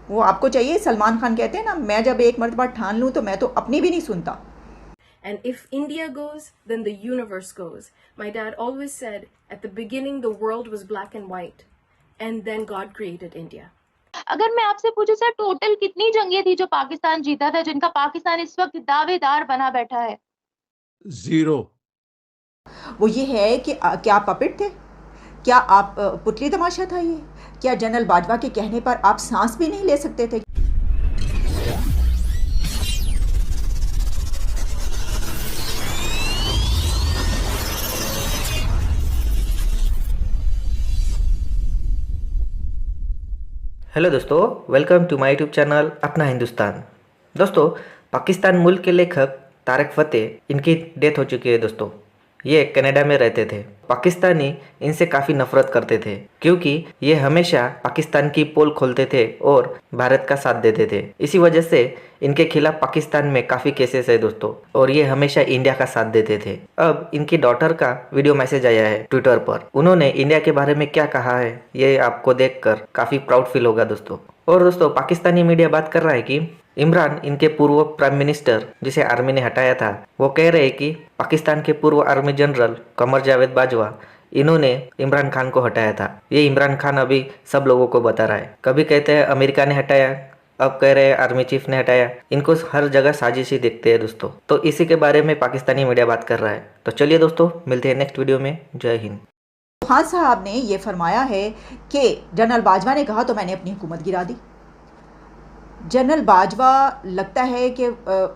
वो आपको चाहिए, सलमान खान कहते हैं ना, मैं जब एक मर्तबा ठान लूँ तो मैं तो अपनी भी नहीं सुनता। And if India goes, then the universe goes. My dad always said, at the beginning, the world was black and white, and then God created India. अगर मैं आपसे पूछूं सर, टोटल कितनी जंगें थी जो पाकिस्तान जीता था, जिनका पाकिस्तान इस वक्त दावेदार बना बैठा है? जीरो। वो ये है कि क्या आप पपेट थे? क्या आप पुतली तमाशा था ये? क्या जनरल बाजवा के कहने पर आप सांस भी नहीं ले सकते थे? हेलो दोस्तों, welcome to my YouTube channel Apna Hindustan. दोस्तों, पाकिस्तान मुल्क के लेखक तारिक फ़तेह, इनकी डेथ हो चुकी है दोस्तों। ये कनाडा में रहते थे। पाकिस्तानी इनसे काफ़ी नफरत करते थे क्योंकि ये हमेशा पाकिस्तान की पोल खोलते थे और भारत का साथ देते थे। इसी वजह से इनके खिलाफ पाकिस्तान में काफ़ी केसेस है दोस्तों, और ये हमेशा इंडिया का साथ देते थे। अब इनकी डॉटर का वीडियो मैसेज आया है ट्विटर पर। उन्होंने इंडिया के बारे में क्या कहा है, ये आपको देखकर काफ़ी प्राउड फील होगा दोस्तों। और दोस्तों, पाकिस्तानी मीडिया बात कर रहा है कि इमरान, इनके पूर्व प्राइम मिनिस्टर जिसे आर्मी ने हटाया था, वो कह रहे हैं कि पाकिस्तान के पूर्व आर्मी जनरल कमर जावेद बाजवा, इन्होंने इमरान खान को हटाया था। ये इमरान खान अभी सब लोगों को बता रहा है। कभी कहते हैं अमेरिका ने हटाया, अब कह रहे हैं आर्मी चीफ ने हटाया। इनको हर जगह साजिश ही दिखते हैं दोस्तों। तो इसी के बारे में पाकिस्तानी मीडिया बात कर रहा है। तो चलिए दोस्तों, मिलते हैं नेक्स्ट वीडियो में। जय हिंद। खान साहब ने ये फरमाया है कि जनरल बाजवा ने कहा तो मैंने अपनी हुकूमत गिरा दी। जनरल बाजवा लगता है कि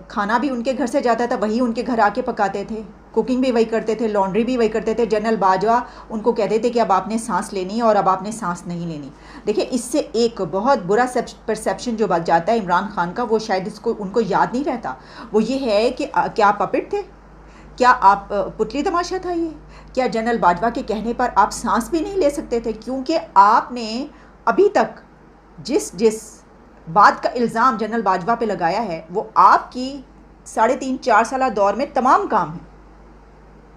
खाना भी उनके घर से जाता था, वही उनके घर आके पकाते थे, कुकिंग भी वही करते थे, लॉन्ड्री भी वही करते थे। जनरल बाजवा उनको कहते थे कि अब आपने सांस लेनी है और अब आपने सांस नहीं लेनी। देखिए, इससे एक बहुत बुरा परसेप्शन जो बच जाता है इमरान खान का, वो शायद इसको उनको याद नहीं रहता। वो ये है कि क्या आप पपेट थे? क्या आप पुतली तमाशा था ये? क्या जनरल बाजवा के कहने पर आप सांस भी नहीं ले सकते थे? क्योंकि आपने अभी तक जिस जिस बात का इल्ज़ाम जनरल बाजवा पे लगाया है, वो आपकी 3.5-4 साल दौर में तमाम काम है।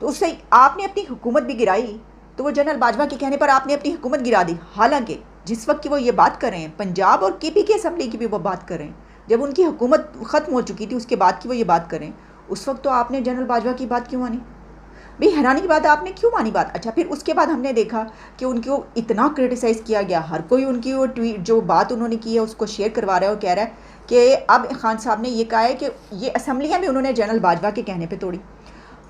तो उससे आपने अपनी हुकूमत भी गिराई। तो वो जनरल बाजवा के कहने पर आपने अपनी हुकूमत गिरा दी। हालांकि जिस वक्त की वो ये बात कर रहे हैं, पंजाब और केपी की असम्बली की भी वो बात कर रहे हैं, जब उनकी हुकूमत ख़त्म हो चुकी थी उसके बाद की वो ये बात करें, उस वक्त तो आपने जनरल बाजवा की बात क्यों मानी? भाई, हैरानी की बात, आपने क्यों मानी बात? अच्छा, फिर उसके बाद हमने देखा कि उनको इतना क्रिटिसाइज़ किया गया। हर कोई उनकी वो ट्वीट, जो बात उन्होंने की है, उसको शेयर करवा रहा है और कह रहा है कि अब खान साहब ने ये कहा है कि ये असम्बलियाँ भी उन्होंने जनरल बाजवा के कहने पर तोड़ी।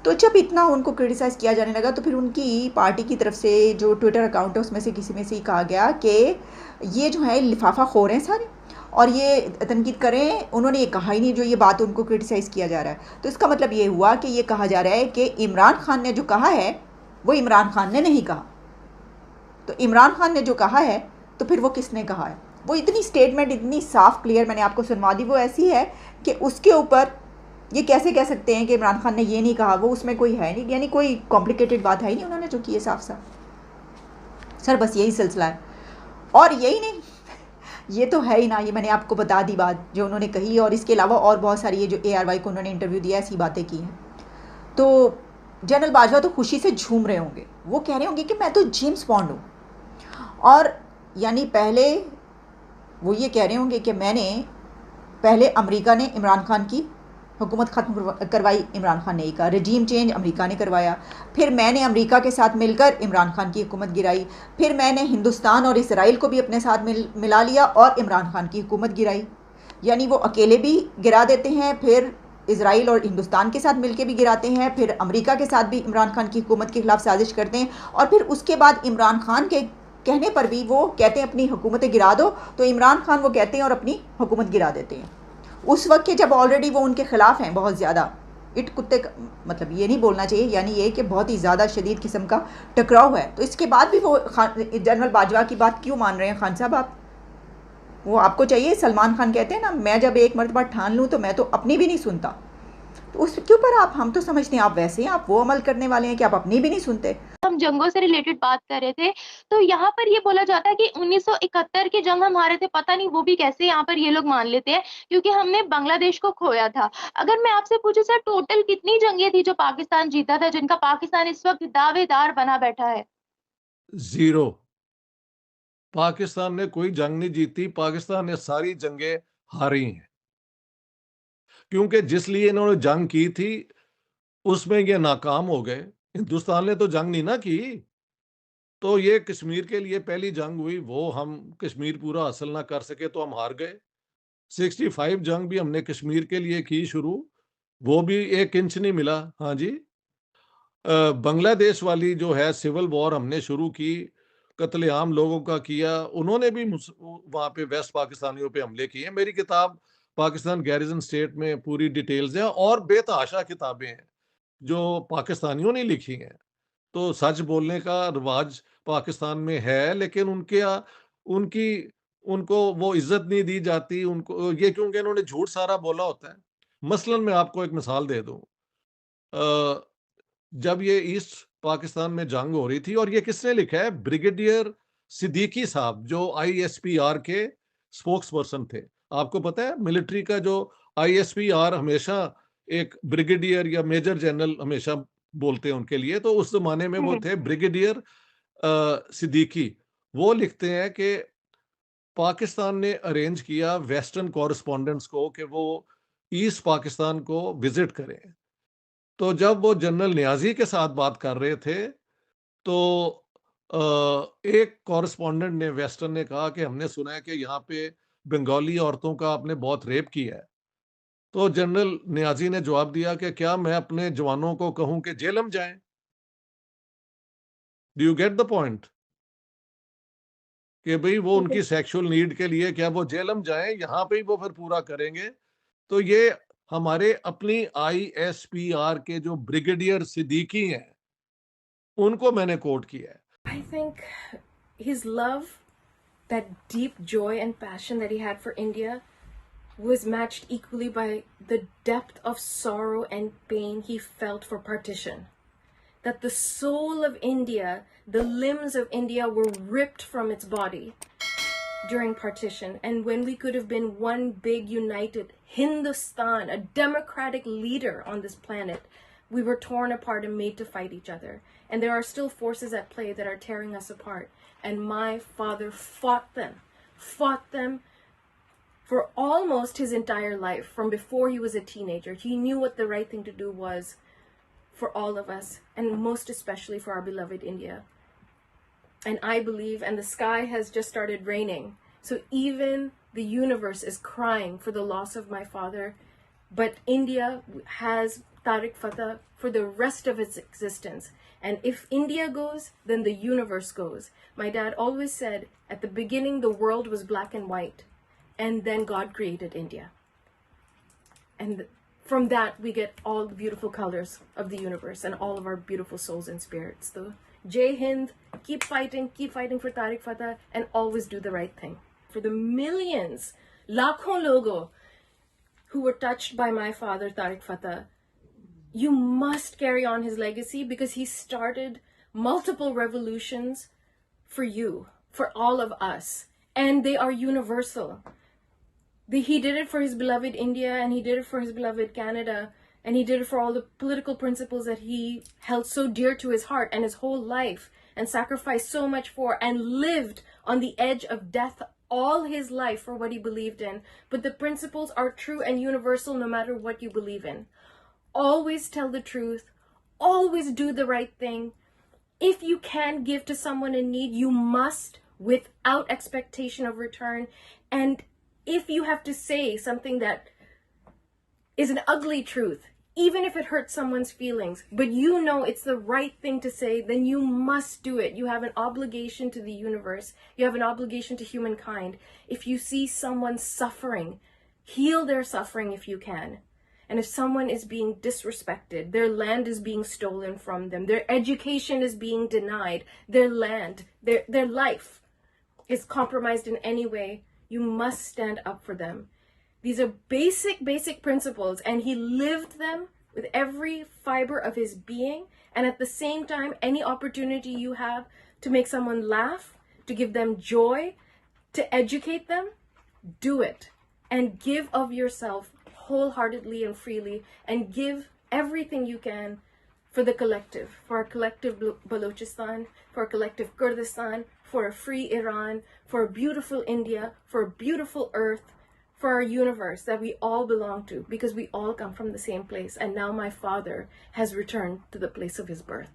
तो जब इतना उनको क्रिटिसाइज़ किया जाने लगा, तो फिर उनकी पार्टी की तरफ से जो ट्विटर अकाउंट है उसमें से किसी में से ही कहा गया कि ये जो है लिफाफा खोर हैं सारे, और ये तनकीद करें। उन्होंने ये कहा ही नहीं जो ये बात उनको क्रिटिसाइज़ किया जा रहा है। तो इसका मतलब ये हुआ कि ये कहा जा रहा है कि इमरान खान ने जो कहा है वो इमरान खान ने नहीं कहा। तो इमरान खान ने जो कहा है तो फिर वो किसने कहा है? वो इतनी स्टेटमेंट इतनी साफ क्लियर मैंने आपको सुनवा दी, वो ऐसी है कि उसके ऊपर ये कैसे कह सकते हैं कि इमरान खान ने ये नहीं कहा, वो उसमें कोई है नहीं, यानी कोई कॉम्प्लिकेटेड बात है ही नहीं उन्होंने जो की है साफ साफ। सर बस यही सिलसिला है, और यही नहीं, ये तो है ही ना, ये मैंने आपको बता दी बात जो उन्होंने कही। और इसके अलावा और बहुत सारी ये जो ARY को उन्होंने इंटरव्यू दिया, ऐसी बातें की हैं। तो जनरल बाजवा तो खुशी से झूम रहे होंगे, वो कह रहे होंगे कि मैं तो जेम्स बॉन्ड हूँ। और यानी पहले वो ये कह रहे होंगे कि पहले अमेरिका ने इमरान खान की हुकूमत ख़त्म करवाई, इमरान खान ने कहा रजीम चेंज अमेरिका ने करवाया। फिर मैंने अमेरिका के साथ मिलकर इमरान खान की हुकूमत गिराई। फिर मैंने हिंदुस्तान और इसराइल को भी अपने साथ मिला लिया और इमरान खान की हुकूमत गिराई। यानी वो अकेले भी गिरा देते हैं, फिर इसराइल और हिंदुस्तान के साथ मिलकर भी गिराते हैं, फिर अमेरिका के साथ भी इमरान खान की हुकूमत के ख़िलाफ़ साजिश करते हैं, और फिर उसके बाद इमरान खान के कहने पर भी वो कहते हैं अपनी हुकूमतें गिरा दो, तो इमरान खान वो कहते हैं और अपनी हुकूमत गिरा देते हैं। उस वक्त के जब ऑलरेडी वो उनके ख़िलाफ़ हैं बहुत ज़्यादा, इट कुत्ते का मतलब ये नहीं बोलना चाहिए, यानी ये कि बहुत ही ज़्यादा शदीद किस्म का टकराव है। तो इसके बाद भी वो जनरल बाजवा की बात क्यों मान रहे हैं खान साहब आप? वो आपको चाहिए, सलमान खान कहते हैं ना, मैं जब एक मर्तबा ठान लूँ तो मैं तो अपनी भी नहीं सुनता। तो उसके ऊपर आप, हम तो समझते हैं आप वैसे हैं, आप वो अमल करने वाले हैं कि आप अपनी भी नहीं सुनते। हम जंगों से रिलेटेड बात कर रहे थे, तो यहाँ पर ये बोला जाता है कि 1971 की जंग हम हारे थे। पता नहीं वो भी कैसे यहाँ पर ये लोग मान लेते हैं, क्योंकि हमने बांग्लादेश को खोया था। अगर मैं आपसे पूछूं सर, टोटल कितनी जंगें थी जो पाकिस्तान जीता था, जिनका पाकिस्तान इस वक्त दावेदार बना बैठा है? जीरो। पाकिस्तान ने कोई जंग नहीं जीती, पाकिस्तान ने सारी जंगें हारी हैं। क्योंकि जिस लिए इन्होंने जंग की थी, उसमें ये नाकाम हो गए। हिंदुस्तान ने तो जंग नहीं ना की। तो ये कश्मीर के लिए पहली जंग हुई, वो हम कश्मीर पूरा हासिल ना कर सके तो हम हार गए। 65 जंग भी हमने कश्मीर के लिए की शुरू, वो भी 1 इंच नहीं मिला। हाँ जी। बांग्लादेश वाली जो है सिविल वॉर हमने शुरू की, कत्लेआम लोगों का किया, उन्होंने भी वहाँ पे वेस्ट पाकिस्तानियों पे हमले किए। मेरी किताब पाकिस्तान गैरिजन स्टेट में पूरी डिटेल्स है और बेतहाशा किताबें हैं, जो पाकिस्तानियों ने लिखी हैं। तो सच बोलने का रिवाज पाकिस्तान में है, लेकिन उनकी उनको वो इज्जत नहीं दी जाती, उनको ये क्योंकि इन्होंने झूठ सारा बोला होता है। मसलन मैं आपको एक मिसाल दे दूं। जब ये ईस्ट पाकिस्तान में जंग हो रही थी, और ये किसने लिखा है? ब्रिगेडियर सिद्दीकी साहब, जो आईएसपीआर के स्पोक्स पर्सन थे। आपको पता है मिलिट्री का जो आईएसपीआर हमेशा एक ब्रिगेडियर या मेजर जनरल हमेशा बोलते हैं उनके लिए, तो उस जमाने में वो थे ब्रिगेडियर सिद्दीकी। वो लिखते हैं कि पाकिस्तान ने अरेंज किया वेस्टर्न कॉरेस्पॉन्डेंट्स को कि वो ईस्ट पाकिस्तान को विजिट करें। तो जब वो जनरल नियाजी के साथ बात कर रहे थे, तो एक कॉरेस्पॉन्डेंट ने वेस्टर्न ने कहा कि हमने सुना है कि यहाँ पे बंगाली औरतों का आपने बहुत रेप किया है। तो जनरल नियाजी ने जवाब दिया कि क्या मैं अपने जवानों को कहूं कि जेलम जाएं? Do you get the point? कि भाई वो उनकी सेक्सुअल नीड के लिए क्या वो जेलम जाएं, यहाँ पे ही वो फिर पूरा करेंगे। तो ये हमारे अपनी आईएसपीआर के जो ब्रिगेडियर सिद्दीकी हैं, उनको मैंने कोट किया है। I think his love, that deep joy and passion that he had for India, was matched equally by the depth of sorrow and pain he felt for partition. That the soul of India, the limbs of India were ripped from its body during partition. And when we could have been one big united Hindustan, a democratic leader on this planet, we were torn apart and made to fight each other. And there are still forces at play that are tearing us apart. And my father fought them for almost his entire life, from before he was a teenager. He knew what the right thing to do was for all of us, and most especially for our beloved India. And I believe, and the sky has just started raining, so even the universe is crying for the loss of my father, but India has Tariq Fateh for the rest of its existence. And if India goes, then the universe goes. My dad always said, at the beginning the world was black and white, and then God created India. And from that we get all the beautiful colors of the universe and all of our beautiful souls and spirits. So Jai Hind, keep fighting for Tariq Fateh, and always do the right thing. For the millions, lakhon logo who were touched by my father Tariq Fateh, you must carry on his legacy, because he started multiple revolutions for you, for all of us, and they are universal. He did it for his beloved India, and he did it for his beloved Canada, and he did it for all the political principles that he held so dear to his heart and his whole life, and sacrificed so much for, and lived on the edge of death all his life for what he believed in. But the principles are true and universal no matter what you believe in. Always tell the truth, always do the right thing. If you can give to someone in need, you must, without expectation of return. And if you have to say something that is an ugly truth, even if it hurts someone's feelings, but you know it's the right thing to say, then you must do it. You have an obligation to the universe. You have an obligation to humankind. If you see someone suffering, heal their suffering if you can. And if someone is being disrespected, their land is being stolen from them, their education is being denied, their land, their life is compromised in any way, you must stand up for them. These are basic principles, and he lived them with every fiber of his being. And at the same time, any opportunity you have to make someone laugh, to give them joy, to educate them, do it. And give of yourself wholeheartedly and freely, and give everything you can for the collective, for our collective Balochistan, for our collective Kurdistan, for a free Iran, for a beautiful India, for a beautiful earth, for our universe that we all belong to, because we all come from the same place. And now my father has returned to the place of his birth.